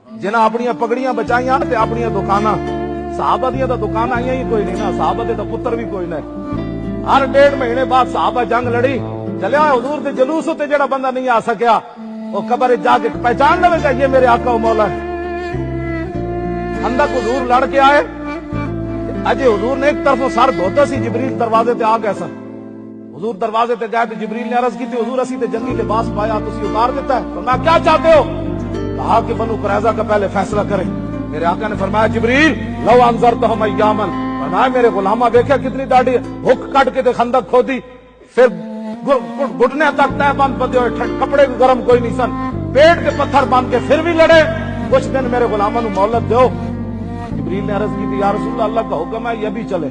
जिन्हें अपनी पगड़ियां बचाइया ते अपनी दुकाना साहबा दियां तो दुकाना आईया ही कोई नहीं ना, साहबा दे तो पुत्र भी कोई नहीं। हर 1.5 महीने बाद साहबा जंग लड़ी, चलिया हुजूर दे जुलूस उत्ते जेड़ा बंदा नहीं आ सकिया वो कब्र जाके पहचान लवेगा ये मेरे आका व मौला है। खंदक हुजूर लड़ के आए, अजय हुजूर ने एक तरफ सर धोता सी, जिबरील दरवाजे ते आ गए सन। हुजूर दरवाजे ते गए तो जिबरील ने अर्ज की थी, हुजूर असी ते जंगी लिबास पाया तुसी उतार देता है, तो मैं क्या चाहते हो? कहा कि बनु कुरैजा का पहले फैसला करें। मेरे आका ने फरमाया जिबरील लो अंज़रतहुम अय्यामन, फरमाया मेरे गुलामा देखा कितनी दाढ़ी, हुक कट के खंदक खोदी, फिर घुटने तक तय बंद बंदे हुए, कपड़े भी गर्म कोई नहीं सन, पेट के पत्थर बांध के फिर भी लड़े। कुछ दिन मेरे गुलामा नू मोहलत दो। जिबरील ने अर्ज की थी, या रसूल अल्लाह का हुक्म है ये भी चले।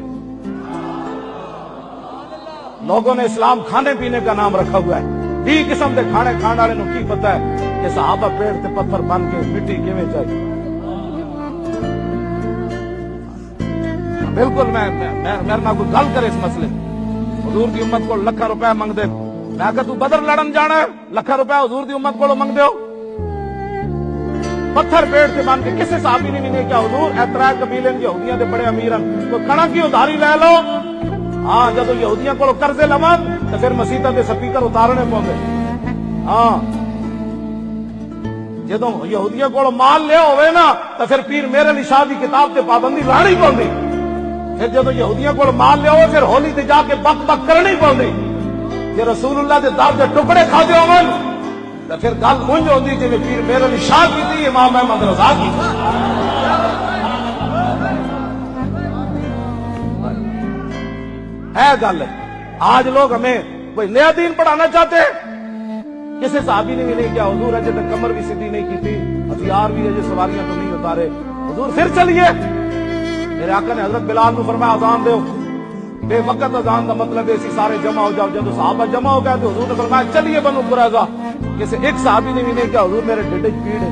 लोगों ने इस्लाम खाने पीने का नाम रखा हुआ है, 20 किस्म के खाने खाने वाले नू की पता है कि सहाबा पेट से पत्थर बन के मिट्टी किवें चाहिए। बिल्कुल मैं मेरे ना कोई गल करे इस मसले। हुजूर की उम्मत को लाखों रुपए मंगदे, मैं कहा तू बदर लड़न जाना है, लाखों रुपए हुजूर की उम्मत को मंगदे हो। पत्थर पेट से बन के किसी साहबी ने भी नहीं क्या हुजूर ऐतरा कबीले यहूदियां दे बड़े अमीर हैं, तो कणक की उधारी ले लो। हाँ जब यहूदियां को कर्जे लवन तो फिर मसीता के स्पीकर उतारने पौंदे। हाँ जदों यहूदियां को माल लिया होवे ना तो फिर पीर मेरे अली शाह की किताब से पाबंदी लानी पौंदी। फिर जदों यहूदियां को माल लिया हो फिर होली ते जाके बक बक करनी पौंदी। जे रसूलुल्लाह दे दर दे टुकड़े खादे होवन तो फिर गल मुंज होंदी जिवें पीर मेरे अली शाह की थी, इमाम अहमद रजा की है गल। आज लोग हमें कोई नया दीन पढ़ाना चाहते हैं। किसी साहबी ने भी नहीं किया, हुजूर अजय तक कमर भी सीधी नहीं की थी, हथियार भी अजय सवारियां तो नहीं उतारे, हुजूर फिर चलिए। मेरे आका ने हजरत बिलाल को फरमाया अजान दो, बेवकत अजान का मतलब ऐसी सारे जमा हो जाओ। जब साहबा जमा हो गया तो हुजूर ने फरमाया चलिए बनु कुरैजा। किसी एक साहबी ने भी नहीं किया, हुजूर मेरे ढिड पीड़ है।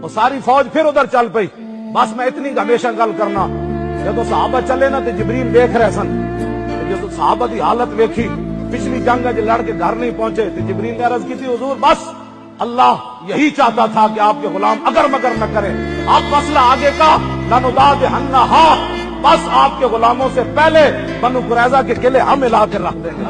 और सारी फौज फिर उधर चल पई। बस मैं इतनी हमेशा गल करना, जब साहबा चले ना तो जिबरील देख रहे सन, जब साहबा की हालत वेखी, पिछली जंग लड़ के घर नहीं पहुंचे तो जिबरील ने अर्ज की थी, हुजूर बस अल्लाह यही चाहता था कि आपके गुलाम अगर मगर न करें। आप मसला आगे का लनुदाद हन्ना हा, बस आपके गुलामों से पहले बनु कुरैजा के किले हम हिला कर रख देंगे।